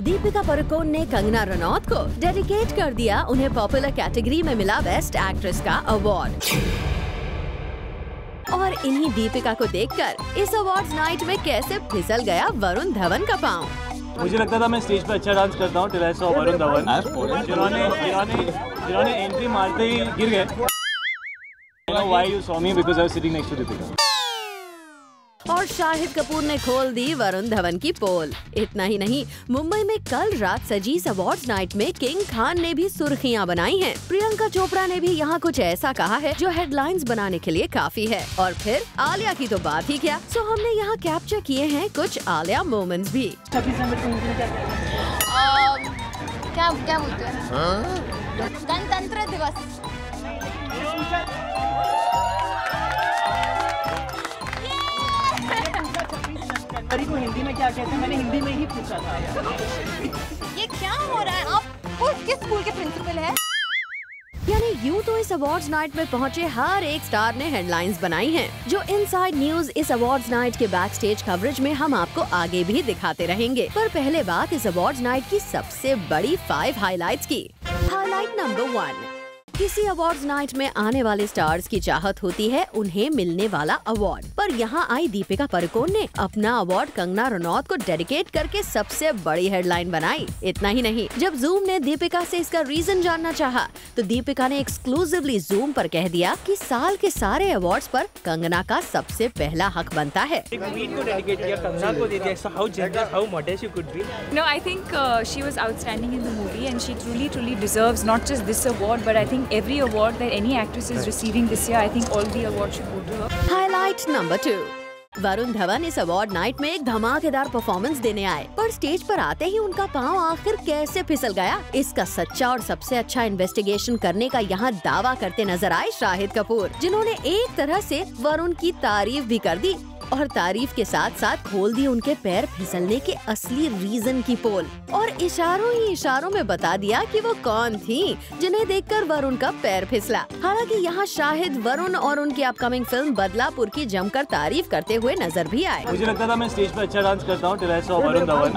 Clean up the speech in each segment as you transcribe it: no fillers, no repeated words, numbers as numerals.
दीपिका पादुकोण ने कंगना रनौत को डेडिकेट कर दिया उन्हें पॉपुलर कैटेगरी में मिला बेस्ट एक्ट्रेस का अवार्ड। और इन्हीं दीपिका को देखकर इस अवार्ड्स नाइट में कैसे फिसल गया वरुण धवन का पांव। मुझे लगता था मैं स्टेज पे अच्छा डांस करता हूँ, till I saw Varun Dhawan जिन्होंने एंट्री मारते ही गिर गए। I know why you saw me because I was sitting next to Deepika. और शाहिद कपूर ने खोल दी वरुण धवन की पोल। इतना ही नहीं, मुंबई में कल रात सजी इस अवार्ड्स नाइट में किंग खान ने भी सुर्खियां बनाई हैं। प्रियंका चोपड़ा ने भी यहाँ कुछ ऐसा कहा है जो हेडलाइंस बनाने के लिए काफी है। और फिर आलिया की तो बात ही क्या, सो हमने यहाँ कैप्चर किए हैं कुछ आलिया मोमेंट्स भी। क्या बोलते हैं? गणतंत्र दिवस। को हिंदी में क्या कहते हैं, मैंने हिंदी में ही पूछा था। ये क्या हो रहा है? आप किस स्कूल के प्रिंसिपल हैं? यानी यूँ तो इस अवार्ड्स नाइट में पहुंचे हर एक स्टार ने हेडलाइंस बनाई हैं, जो इनसाइड न्यूज इस अवार्ड्स नाइट के बैक स्टेज कवरेज में हम आपको आगे भी दिखाते रहेंगे। पर पहले बात इस अवार्ड्स नाइट की सबसे बड़ी 5 हाइलाइट्स की। हाइलाइट नंबर 1, किसी अवार्ड्स नाइट में आने वाले स्टार्स की चाहत होती है उन्हें मिलने वाला अवार्ड। पर यहाँ आई दीपिका पादुकोण ने अपना अवार्ड कंगना रनौत को डेडिकेट करके सबसे बड़ी हेडलाइन बनाई। इतना ही नहीं, जब जूम ने दीपिका से इसका रीजन जानना चाहा, तो दीपिका ने एक्सक्लूसिवली जूम पर कह दिया कि साल के सारे अवार्ड्स पर कंगना का सबसे पहला हक बनता है। No, I think she was outstanding in the movie and she truly deserves not just this award, but I think every award that any actress is receiving this year, I think all the awards should go to her. Highlight number 2, Varun Dhawan इस award night में एक धमाकेदार performance देने आए, पर stage पर आते ही उनका पांव आखिर कैसे फिसल गया, इसका सच्चा और सबसे अच्छा इन्वेस्टिगेशन करने का यहाँ दावा करते नजर आए शाहिद कपूर, जिन्होंने एक तरह से वरुण की तारीफ भी कर दी और तारीफ के साथ साथ खोल दी उनके पैर फिसलने के असली रीजन की पोल, और इशारों ही इशारों में बता दिया कि वो कौन थी जिन्हें देखकर वरुण का पैर फिसला। हालांकि यहाँ शाहिद वरुण और उनकी अपकमिंग फिल्म बदलापुर की जमकर तारीफ करते हुए नजर भी आए। मुझे लगता था मैं स्टेज पे अच्छा डांस करता हूँ, till I saw Varun Dhawan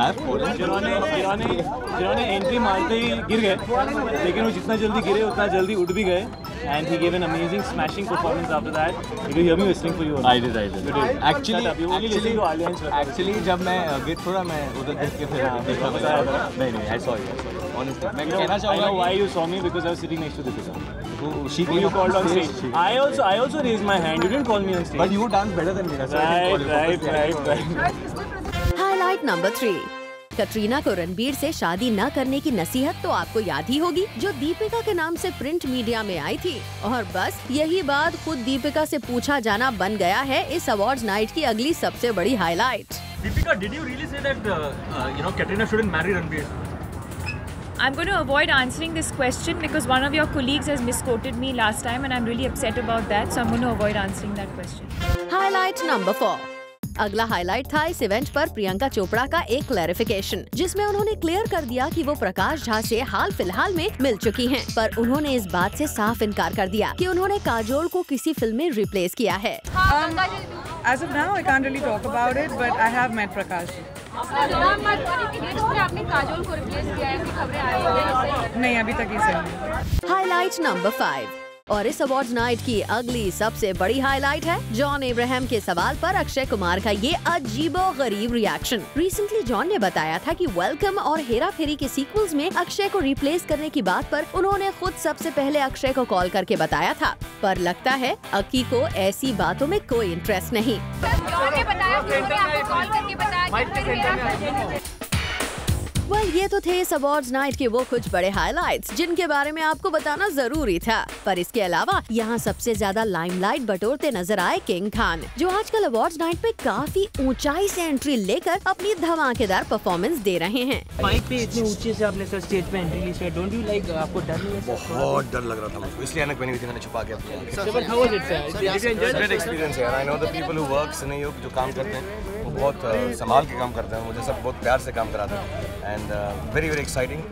जिन्होंने एंट्री मारते ही गिर गए, लेकिन वो जितना जल्दी गिरे उतना जल्दी उठ भी गए। And he gave an amazing smashing performance after that. Did you hear me whistling for you? I did. Actually, जब मैं थोड़ा मैं उधर देख के फिर देखा नहीं, I saw you. Honestly, मैं कहना चाहूँगा, I know why you saw me because I was sitting next to Deepika. Who you called on stage? I also raised my hand. You didn't call me on stage. But you dance better than me. Right. Highlight number 3, Katrina को रणबीर से शादी न करने की नसीहत तो आपको याद ही होगी, जो दीपिका के नाम से प्रिंट मीडिया में आई थी। और बस यही बात खुद दीपिका से पूछा जाना बन गया है इस अवार्ड्स नाइट की अगली सबसे बड़ी highlight. Deepika, did you really say that Katrina shouldn't marry Ranbir? I'm going to avoid answering this question because one of your colleagues has misquoted me last time and I'm really upset about that, so I'm going to avoid answering that question. Highlight number 4, अगला highlight था इस event पर प्रियंका चोपड़ा का एक clarification, जिसमें उन्होंने clear कर दिया कि वो प्रकाश झा से हाल फिलहाल में मिल चुकी हैं, पर उन्होंने इस बात से साफ इनकार कर दिया कि उन्होंने काजोल को किसी फिल्म में रिप्लेस किया है। As of now, I can't really talk about it, but I have met Prakash. आपने काजोल को रिप्लेस किया है, ऐसी खबरें आ रही हैं? नहीं, अभी तक इसे नहीं। हाइलाइट नंबर 5, और इस अवार्ड्स नाइट की अगली सबसे बड़ी हाइलाइट है जॉन अब्राहम के सवाल पर अक्षय कुमार का ये अजीबोगरीब रिएक्शन। रिसेंटली जॉन ने बताया था कि वेलकम और हेरा फेरी के सीक्वल्स में अक्षय को रिप्लेस करने की बात पर उन्होंने खुद सबसे पहले अक्षय को कॉल करके बताया था, पर लगता है अक्की को ऐसी बातों में कोई इंटरेस्ट नहीं। जॉन ने बताया कि उन्होंने आपको कॉल करके बताया कि हेरा ये तो थे इस अवार्ड्स नाइट के वो कुछ बड़े हाइलाइट्स जिनके बारे में आपको बताना जरूरी था। पर इसके अलावा यहाँ सबसे ज्यादा लाइमलाइट बटोरते नजर आए किंग खान, जो आजकल अवार्ड्स नाइट पे काफी ऊंचाई से एंट्री लेकर अपनी धमाकेदार परफॉर्मेंस दे रहे हैं। माइक पे इतने ऊंचे से आपने सर स्टेज पे एंट्री ली सर, डोंट यू लाइक, आपको डर नहीं है? बहुत डर लग रहा था मुझको, इसलिए मैंने मैंने छुपा के अपने। But how was it, sir? Did you enjoy? Great experience है। I know the people who work, जो काम करते हैं को बहुत संभाल के काम करते हैं, मुझे सब बहुत प्यार से काम कराते हैं and very very exciting,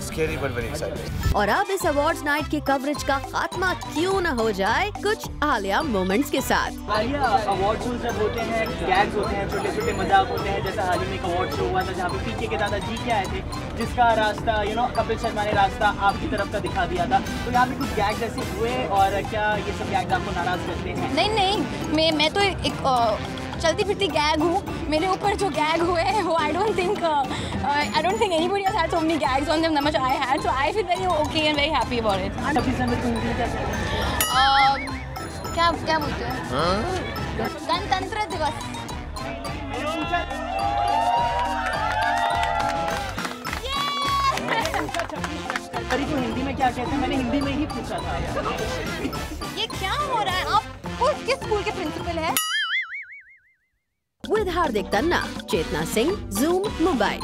scary but very exciting. और अब इस अवार्ड्स नाइट की कवरेज का खात्मा क्यों न हो जाए कुछ आलिया मोमेंट्स के साथ। आलिया, अवार्ड शो जब होते हैं, गैग्स होते हैं, छोटे छोटे मजाक होते हैं, जैसा हाल ही में एक अवार्ड शो हुआ था जहाँ पे पीके के दादाजी के आए थे, जिसका रास्ता कपिल शर्मा ने रास्ता आपकी तरफ का दिखा दिया था, तो यहाँ पे कुछ गैग्स ऐसे हुए और क्या ये सब गैग्स आपको नाराज करते हैं? नहीं, मैं तो एक चलती फिरती गैग हूँ। मेरे ऊपर जो गैग हुए हैं वो I don't think anybody else had so many gags on them that much I had, so I feel very okay and very happy about it. क्या बोलते हैं? गणतंत्र दिवस। को हिंदी में क्या कहते हैं? मैंने हिंदी में ही पूछा था। ये क्या हो रहा है? आप किस स्कूल के प्रिंसिपल है? With Hardik Tanna, Chetna Singh, Zoom, Mumbai.